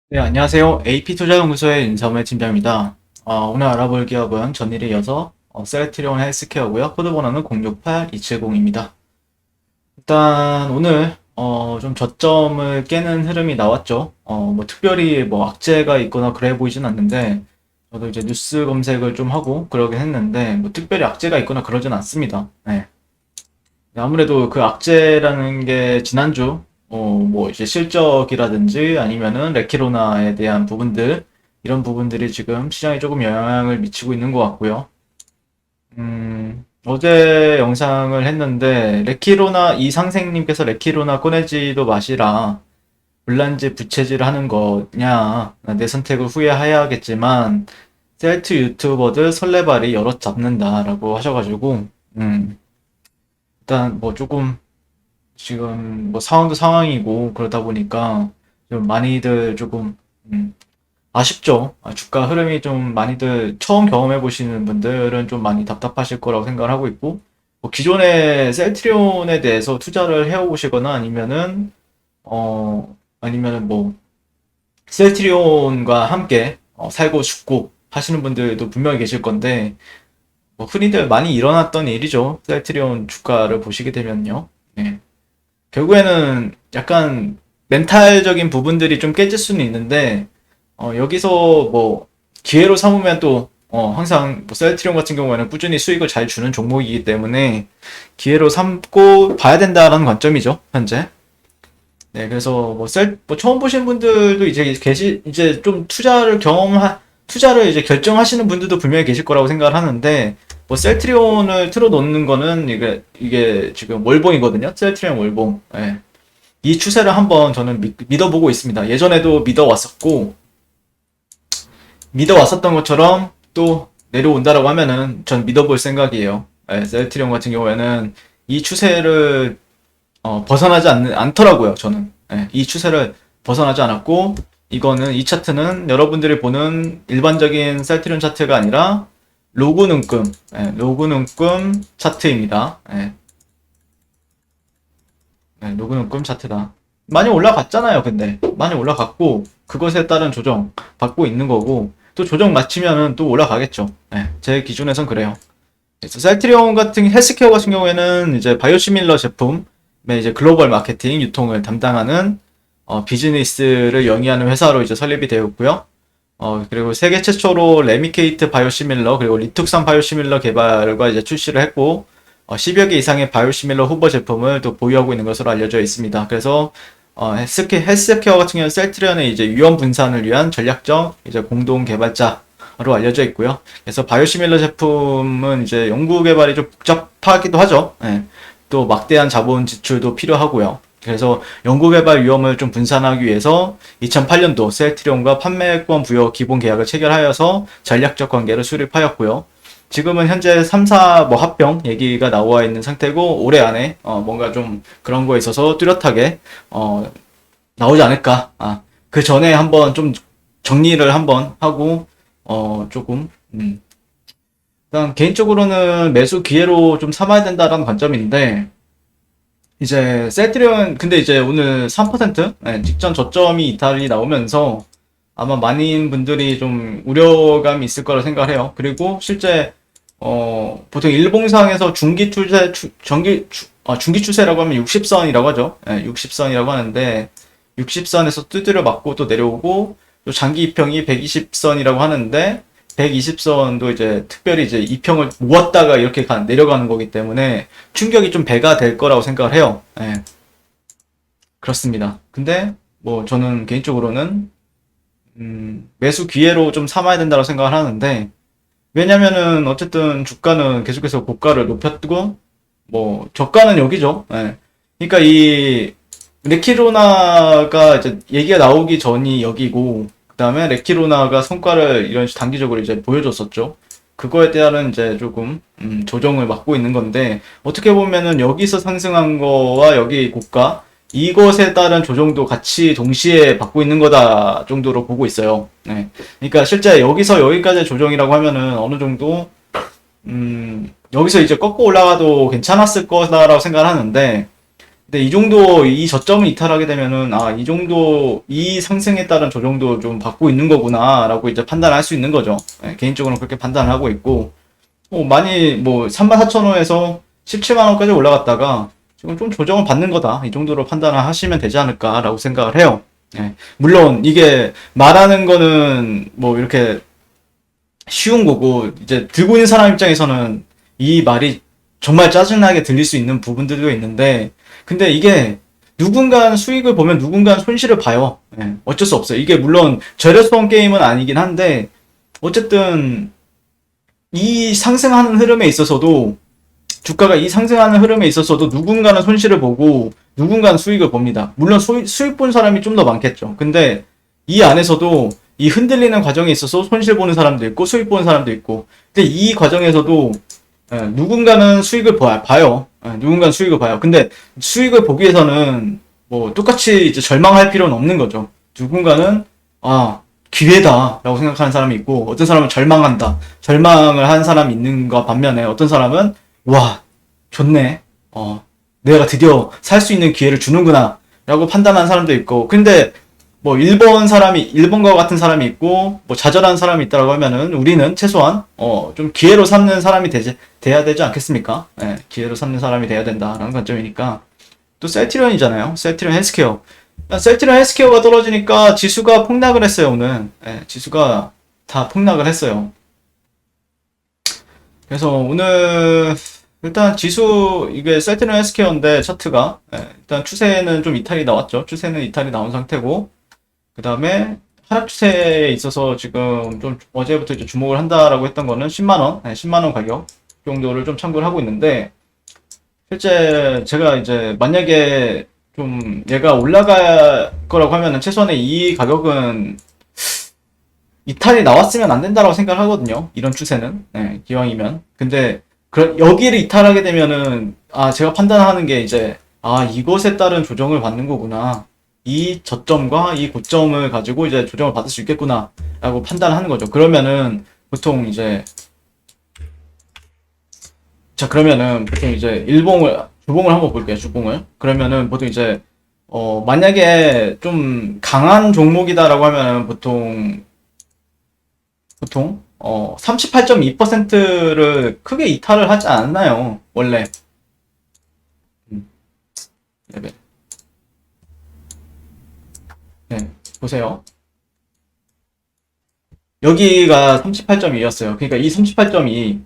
네, 안녕하세요. AP투자연구소의 윤섬의 팀장입니다. 오늘 알아볼 기업은 전일에 이어서 셀트리온 헬스케어고요. 코드 번호는 068270입니다. 일단 오늘 좀 저점을 깨는 흐름이 나왔죠. 뭐 특별히 뭐 악재가 있거나 그래 보이진 않는데 저도 이제 뉴스 검색을 좀 하고 그러긴 했는데 뭐 특별히 악재가 있거나 그러진 않습니다. 네. 아무래도 그 악재라는 게 지난주 뭐 이제 실적이라든지 아니면은 레키로나에 대한 부분들 이런 부분들이 지금 시장에 조금 영향을 미치고 있는 것 같고요. 어제 영상을 했는데 레키로나 이상생님께서 레키로나 꺼내지도 마시라 불난지 부채질 하는 거냐 내 선택을 후회해야겠지만 셀트 유튜버들 설레발이 여럿 잡는다라고 하셔가지고 일단 뭐 조금 지금 뭐 상황도 상황이고 그러다 보니까 좀 많이들 조금 아쉽죠. 주가 흐름이 좀 많이들 처음 경험해 보시는 분들은 좀 많이 답답하실 거라고 생각을 하고 있고 뭐 기존에 셀트리온에 대해서 투자를 해오시거나 아니면은 뭐 셀트리온과 함께 살고 죽고 하시는 분들도 분명히 계실 건데 뭐 흔히들 많이 일어났던 일이죠. 셀트리온 주가를 보시게 되면요. 네. 결국에는 약간 멘탈적인 부분들이 좀 깨질 수는 있는데 여기서 뭐 기회로 삼으면 또 항상 뭐 셀트리온 같은 경우에는 꾸준히 수익을 잘 주는 종목이기 때문에 기회로 삼고 봐야 된다라는 관점이죠, 현재. 네, 그래서 뭐 처음 보신 분들도 이제 좀 투자를 이제 결정하시는 분들도 분명히 계실 거라고 생각을 하는데, 뭐 셀트리온을 틀어놓는 거는 이게 지금 월봉이거든요. 셀트리온 월봉. 예. 이 추세를 한번 저는 믿어보고 있습니다. 예전에도 믿어왔었던 것처럼 또 내려온다라고 하면은 전 믿어볼 생각이에요. 예, 셀트리온 같은 경우에는 이 추세를 벗어나지 않더라고요, 저는. 예, 이 추세를 벗어나지 않았고, 이 차트는 여러분들이 보는 일반적인 셀트리온 차트가 아니라, 로그 눈금 차트입니다. 예, 로그 눈금 차트다. 많이 올라갔잖아요, 근데. 많이 올라갔고, 그것에 따른 조정 받고 있는 거고, 또 조정 마치면은 또 올라가겠죠. 예, 제 기준에선 그래요. 그래서 셀트리온 같은 헬스케어 같은 경우에는 이제 바이오시밀러 제품 이제 글로벌 마케팅 유통을 담당하는 비즈니스를 영위하는 회사로 이제 설립이 되어 있고요. 그리고 세계 최초로 레미케이트 바이오시밀러 그리고 리툭산 바이오시밀러 개발과 이제 출시를 했고 10여 개 이상의 바이오시밀러 후보 제품을 또 보유하고 있는 것으로 알려져 있습니다. 그래서 헬스케어 같은 경우는 셀트리온의 이제 위험 분산을 위한 전략적 이제 공동 개발자로 알려져 있고요. 그래서 바이오시밀러 제품은 이제 연구 개발이 좀 복잡하기도 하죠. 예. 또 막대한 자본 지출도 필요하고요. 그래서 연구개발 위험을 좀 분산하기 위해서 2008년도 셀트리온과 판매권 부여 기본 계약을 체결하여서 전략적 관계를 수립하였고요. 지금은 현재 3사 뭐 합병 얘기가 나와 있는 상태고 올해 안에 뭔가 좀 그런 거에 있어서 뚜렷하게 나오지 않을까. 그 전에 한번 좀 정리를 한번 하고 조금 일단 개인적으로는 매수 기회로 좀 삼아야 된다라는 관점인데 이제 셀트리온 근데 이제 오늘 3% 직전 저점이 이탈이 나오면서 아마 많은 분들이 좀 우려감이 있을 거라 생각을 해요. 그리고 실제 보통 일봉상에서 중기 추세라고 하면 60선이라고 하죠. 60선이라고 하는데 60선에서 두드려 맞고 또 내려오고 또 장기 이평이 120선이라고 하는데 120선도 이제 특별히 이제 이평을 모았다가 이렇게 내려가는 거기 때문에 충격이 좀 배가 될 거라고 생각을 해요. 예, 그렇습니다. 근데 뭐 저는 개인적으로는 매수 기회로 좀 삼아야 된다고 생각을 하는데 왜냐면은 어쨌든 주가는 계속해서 고가를 높였고 뭐 저가는 여기죠. 예. 그러니까 이 레키로나가 이제 얘기가 나오기 전이 여기고 그다음에 레키로나가 성과를 이런 식으로 단기적으로 이제 보여줬었죠. 그거에 대한 이제 조금 조정을 막고 있는 건데 어떻게 보면은 여기서 상승한 거와 여기 고가 이것에 따른 조정도 같이 동시에 받고 있는 거다 정도로 보고 있어요. 네. 그러니까 실제 여기서 여기까지의 조정이라고 하면은 어느 정도 여기서 이제 꺾고 올라가도 괜찮았을 거다라고 생각을 하는데 근데 이 정도, 이 저점을 이탈하게 되면은, 아, 이 정도, 이 상승에 따른 조정도 좀 받고 있는 거구나, 라고 이제 판단할 수 있는 거죠. 예, 개인적으로는 그렇게 판단을 하고 있고, 많이, 34,000원에서 17만원까지 올라갔다가, 지금 좀 조정을 받는 거다. 이 정도로 판단을 하시면 되지 않을까라고 생각을 해요. 예, 물론, 이게 말하는 거는, 이렇게 쉬운 거고, 이제 들고 있는 사람 입장에서는 이 말이 정말 짜증나게 들릴 수 있는 부분들도 있는데, 근데 이게 누군가는 수익을 보면 누군가는 손실을 봐요. 예, 어쩔 수 없어요. 이게 물론 저렴한 게임은 아니긴 한데, 어쨌든 이 상승하는 흐름에 있어서도, 주가가 이 상승하는 흐름에 있어서도 누군가는 손실을 보고 누군가는 수익을 봅니다. 물론 수익 본 사람이 좀 더 많겠죠. 근데 이 안에서도 이 흔들리는 과정에 있어서 손실 보는 사람도 있고 수익 보는 사람도 있고, 근데 이 과정에서도 누군가는 수익을 봐요. 누군가는 수익을 봐요. 근데 수익을 보기 위해서는 똑같이 이제 절망할 필요는 없는 거죠. 누군가는 기회다라고 생각하는 사람이 있고, 어떤 사람은 절망한다. 절망을 한 사람이 있는 것 반면에 어떤 사람은 와, 좋네. 내가 드디어 살 수 있는 기회를 주는구나. 라고 판단하는 사람도 있고, 근데 일본과 같은 사람이 있고, 좌절하는 사람이 있다고 하면은, 우리는 최소한, 좀 기회로 삼는 사람이 돼야 되지 않겠습니까? 예, 기회로 삼는 사람이 돼야 된다라는 관점이니까. 또 셀트리온이잖아요. 셀트리온 헬스케어. 셀트리온 헬스케어가 떨어지니까 지수가 폭락을 했어요, 오늘. 예, 지수가 다 폭락을 했어요. 그래서 오늘, 일단 지수, 이게 셀트리온 헬스케어인데, 차트가. 예, 일단 추세는 좀 이탈이 나왔죠. 추세는 이탈이 나온 상태고, 그 다음에 하락 추세에 있어서 지금 좀 어제부터 이제 주목을 한다라고 했던 거는 10만원, 10만원 가격 정도를 좀 참고를 하고 있는데, 실제 제가 이제 만약에 좀 얘가 올라갈 거라고 하면은 최소한의 이 가격은 이탈이 나왔으면 안 된다라고 생각을 하거든요. 이런 추세는. 기왕이면. 근데 여기를 이탈하게 되면은, 제가 판단하는 게 이제, 이것에 따른 조정을 받는 거구나. 이 저점과 이 고점을 가지고 이제 조정을 받을 수 있겠구나. 라고 판단하는 거죠. 그러면은, 보통 이제, 보통 이제, 주봉을 한번 볼게요, 주봉을. 그러면은, 보통 이제, 만약에 좀 강한 종목이다라고 하면은, 보통, 38.2%를 크게 이탈을 하지 않나요? 원래. 레벨. 네, 보세요. 여기가 38.2였어요. 그러니까 이 38.2,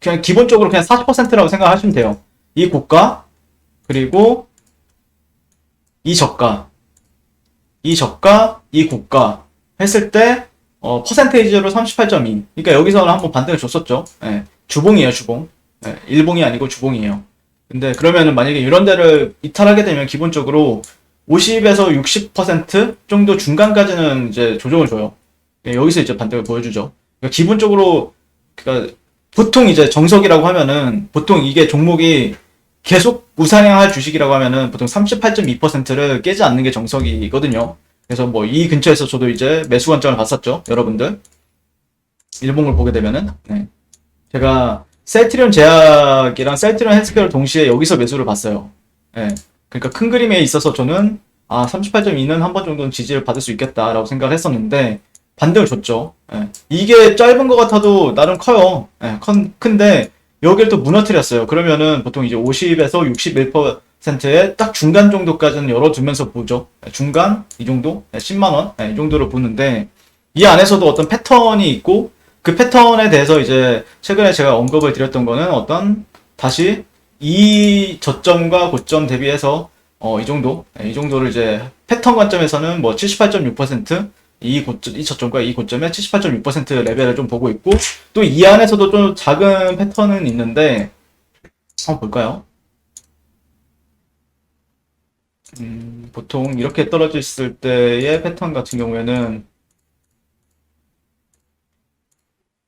그냥 기본적으로 그냥 40%라고 생각하시면 돼요. 이 고가, 그리고 이 저가, 이 고가 했을 때, 퍼센테이지로 38.2. 그러니까 여기서는 한번 반등을 줬었죠. 예, 주봉이에요, 주봉. 예, 일봉이 아니고 주봉이에요. 근데 그러면은 만약에 이런 데를 이탈하게 되면 기본적으로 50에서 60% 정도 중간까지는 이제 조정을 줘요. 예, 여기서 이제 반등을 보여주죠. 그러니까 기본적으로, 그러니까 보통 이제 정석이라고 하면은, 보통 이게 종목이 계속 우상향할 주식이라고 하면은 보통 38.2%를 깨지 않는 게 정석이거든요. 그래서 이 근처에서 저도 이제 매수 관점을 봤었죠. 여러분들. 일봉을 보게 되면은. 네. 제가 셀트리온 제약이랑 셀트리온 헬스케어를 동시에 여기서 매수를 봤어요. 네. 그러니까 큰 그림에 있어서 저는 38.2는 한 번 정도는 지지를 받을 수 있겠다라고 생각을 했었는데 반등을 줬죠. 네. 이게 짧은 것 같아도 나름 커요. 네. 큰데 여기를 또 무너뜨렸어요. 그러면은 보통 이제 50에서 61%의 딱 중간 정도까지는 열어두면서 보죠. 중간? 이 정도? 10만원? 이 정도로 보는데, 이 안에서도 어떤 패턴이 있고, 그 패턴에 대해서 이제 최근에 제가 언급을 드렸던 거는 다시 이 저점과 고점 대비해서 이 정도를 이제 패턴 관점에서는 78.6%, 이 저점과 이 고점의 78.6% 레벨을 좀 보고 있고, 또 이 안에서도 좀 작은 패턴은 있는데, 한번 볼까요? 보통 이렇게 떨어져 있을 때의 패턴 같은 경우에는,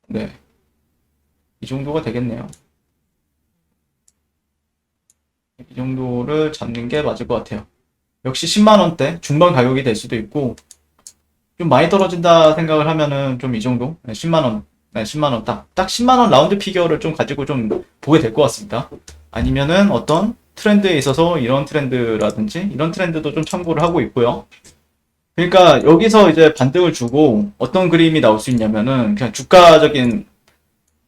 네, 이 정도가 되겠네요. 이 정도를 잡는 게 맞을 것 같아요. 역시 10만원대 중반 가격이 될 수도 있고, 좀 많이 떨어진다 생각을 하면은 좀 이 정도? 네, 10만원. 네, 10만원. 딱 10만원 라운드 피겨를 좀 가지고 좀 보게 될 것 같습니다. 아니면은 어떤 트렌드에 있어서 이런 트렌드라든지 이런 트렌드도 좀 참고를 하고 있고요. 그러니까 여기서 이제 반등을 주고 어떤 그림이 나올 수 있냐면은 그냥 주가적인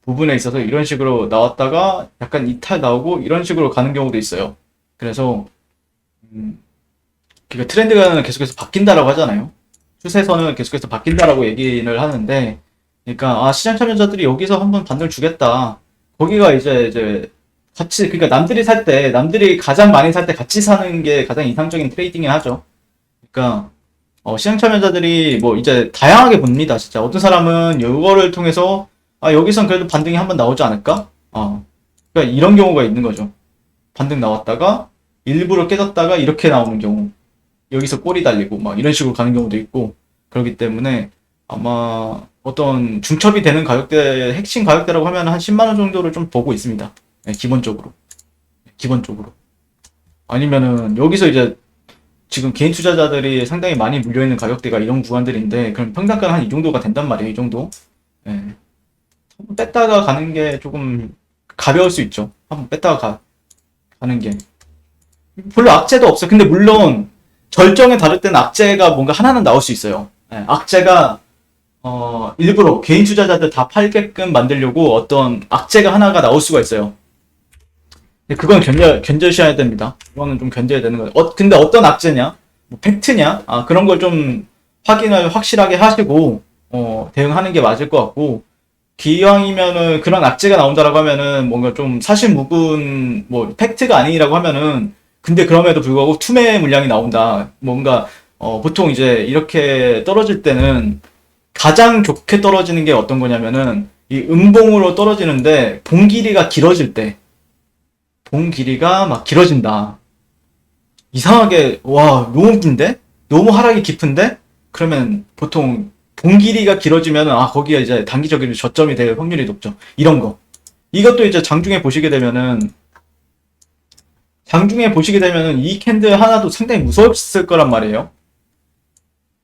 부분에 있어서 이런 식으로 나왔다가 약간 이탈 나오고 이런 식으로 가는 경우도 있어요. 그래서 그러니까 트렌드가 계속해서 바뀐다라고 하잖아요. 추세선은 계속해서 바뀐다라고 얘기를 하는데, 그러니까 시장 참여자들이 여기서 한번 반등을 주겠다. 거기가 이제 같이, 그러니까 남들이 살 때, 남들이 가장 많이 살 때 같이 사는 게 가장 이상적인 트레이딩을 하죠. 그러니까 시장 참여자들이 뭐 이제 다양하게 봅니다. 진짜 어떤 사람은 이거를 통해서 여기선 그래도 반등이 한번 나오지 않을까? 그러니까 이런 경우가 있는 거죠. 반등 나왔다가 일부러 깨졌다가 이렇게 나오는 경우, 여기서 꼬리 달리고 막 이런 식으로 가는 경우도 있고, 그렇기 때문에 아마 어떤 중첩이 되는 가격대, 핵심 가격대라고 하면 한 10만 원 정도를 좀 보고 있습니다. 네, 기본적으로. 아니면은 여기서 이제 지금 개인 투자자들이 상당히 많이 물려있는 가격대가 이런 구간들인데, 그럼 평단가는 한 이 정도가 된단 말이에요. 이 정도. 네. 한번 뺐다가 가는 게 조금 가벼울 수 있죠. 한번 뺐다가 가는 게. 별로 악재도 없어요. 근데 물론 절정에 다를 때는 악재가 뭔가 하나는 나올 수 있어요. 네, 악재가 일부러 개인 투자자들 다 팔게끔 만들려고 어떤 악재가 하나가 나올 수가 있어요. 근데 그건 견제셔야 됩니다. 그거는 좀 견제해야 되는 거예요. 근데 어떤 악재냐? 뭐 팩트냐? 그런 걸 좀 확인을 확실하게 하시고 대응하는 게 맞을 것 같고, 기왕이면은 그런 악재가 나온다라고 하면은 뭔가 좀 사실 무근 뭐 팩트가 아니라고 하면은, 근데 그럼에도 불구하고 투매 물량이 나온다. 뭔가 보통 이제 이렇게 떨어질 때는 가장 좋게 떨어지는 게 어떤 거냐면은 이 음봉으로 떨어지는데 봉 길이가 길어질 때, 봉 길이가 막 길어진다. 이상하게 와 너무 긴데? 너무 하락이 깊은데? 그러면 보통 봉 길이가 길어지면 거기가 이제 단기적인 저점이 될 확률이 높죠. 이런 거. 이것도 이제 장중에 보시게 되면은 이 캔들 하나도 상당히 무서웠을 거란 말이에요.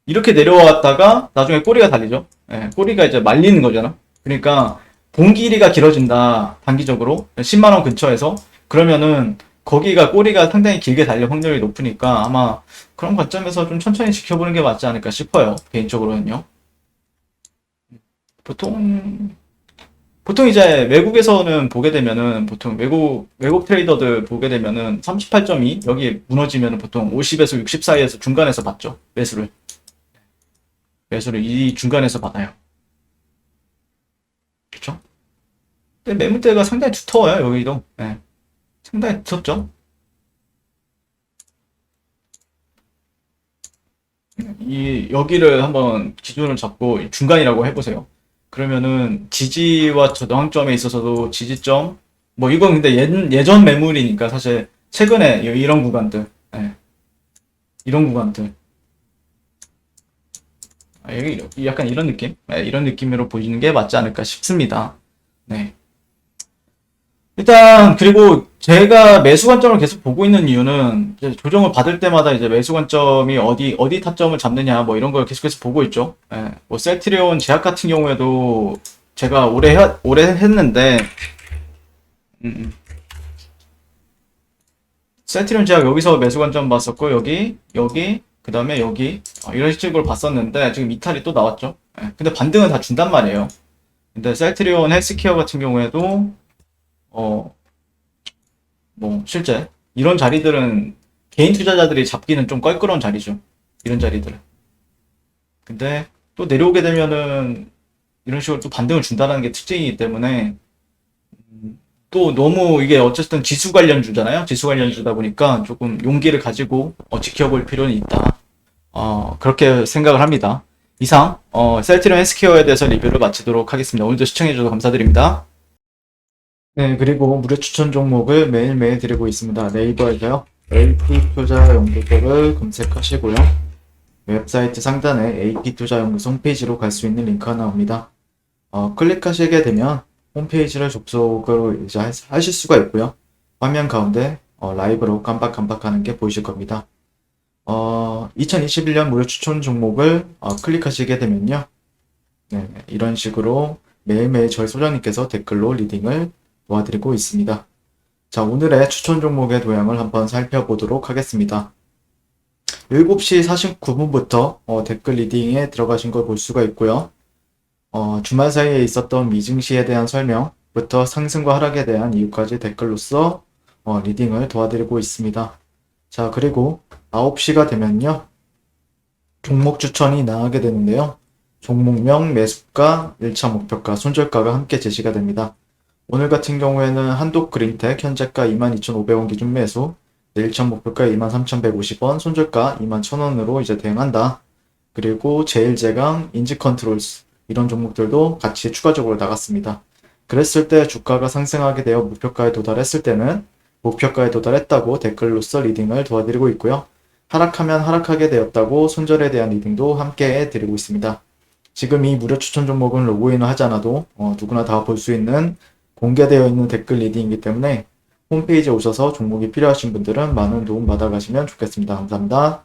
이렇게 내려왔다가 나중에 꼬리가 달리죠. 예, 꼬리가 이제 말리는 거잖아. 그러니까 봉 길이가 길어진다. 단기적으로 10만 원 근처에서, 그러면은 거기가 꼬리가 상당히 길게 달릴 확률이 높으니까 아마 그런 관점에서 좀 천천히 지켜보는 게 맞지 않을까 싶어요. 개인적으로는요. 보통 이제 외국에서는 보게 되면은, 보통 외국 트레이더들 보게 되면은 38.2 여기 무너지면은 보통 50에서 60 사이에서 중간에서 받죠. 매수를 이 중간에서 받아요. 그쵸? 근데 매물대가 상당히 두터워요. 여기도. 네. 상당히 두텁죠. 여기를 한번 기준을 잡고 중간이라고 해보세요. 그러면은 지지와 저항점에 있어서도 지지점, 뭐 이건 근데 예전 매물이니까 사실 최근에 이런 구간들, 예, 이런 구간들, 약간 이런 느낌, 이런 느낌으로 보이는 게 맞지 않을까 싶습니다. 네. 일단 그리고 제가 매수 관점을 계속 보고 있는 이유는 이제 조정을 받을 때마다 이제 매수 관점이 어디 타점을 잡느냐 뭐 이런 걸 계속해서 보고 있죠. 예, 뭐 셀트리온 제약 같은 경우에도 제가 오래 했는데, 음, 음. 셀트리온 제약 여기서 매수 관점 봤었고, 여기 그 다음에 여기 이런 식으로 봤었는데 지금 이탈이 또 나왔죠. 예, 근데 반등은 다 준단 말이에요. 근데 셀트리온 헬스케어 같은 경우에도 어, 뭐 실제 이런 자리들은 개인 투자자들이 잡기는 좀 껄끄러운 자리죠. 이런 자리들은. 근데 또 내려오게 되면은 이런 식으로 또 반등을 준다는 게 특징이기 때문에, 또 너무 이게 어쨌든 지수 관련주잖아요. 지수 관련주다 보니까 조금 용기를 가지고 지켜볼 필요는 있다. 그렇게 생각을 합니다. 이상 셀트리온 헬스케어에 대해서 리뷰를 마치도록 하겠습니다. 오늘도 시청해주셔서 감사드립니다. 네, 그리고 무료 추천 종목을 매일매일 드리고 있습니다. 네이버에서요. AP투자연구소를 검색하시고요. 웹사이트 상단에 AP투자연구소 홈페이지로 갈 수 있는 링크가 나옵니다. 클릭하시게 되면 홈페이지를 접속으로 이제 하실 수가 있고요. 화면 가운데 라이브로 깜빡깜빡하는 게 보이실 겁니다. 2021년 무료 추천 종목을 클릭하시게 되면요. 네, 이런 식으로 매일매일 저희 소장님께서 댓글로 리딩을 도와드리고 있습니다. 자, 오늘의 추천 종목의 도형을 한번 살펴보도록 하겠습니다. 7시 49분부터 댓글 리딩에 들어가신 걸 볼 수가 있고요. 주말 사이에 있었던 미증시에 대한 설명부터 상승과 하락에 대한 이유까지 댓글로서 리딩을 도와드리고 있습니다. 자, 그리고 9시가 되면요. 종목 추천이 나가게 되는데요. 종목명, 매수가, 1차 목표가, 손절가가 함께 제시가 됩니다. 오늘 같은 경우에는 한독 그린텍 현재가 22,500원 기준 매수, 1차 목표가 23,150원, 손절가 21,000원으로 이제 대응한다. 그리고 제일제강, 인지컨트롤스 이런 종목들도 같이 추가적으로 나갔습니다. 그랬을 때 주가가 상승하게 되어 목표가에 도달했을 때는 목표가에 도달했다고 댓글로서 리딩을 도와드리고 있고요. 하락하면 하락하게 되었다고 손절에 대한 리딩도 함께 해드리고 있습니다. 지금 이 무료 추천 종목은 로그인을 하지 않아도 누구나 다 볼 수 있는 공개되어 있는 댓글 리딩이기 때문에 홈페이지에 오셔서 종목이 필요하신 분들은 많은 도움 받아가시면 좋겠습니다. 감사합니다.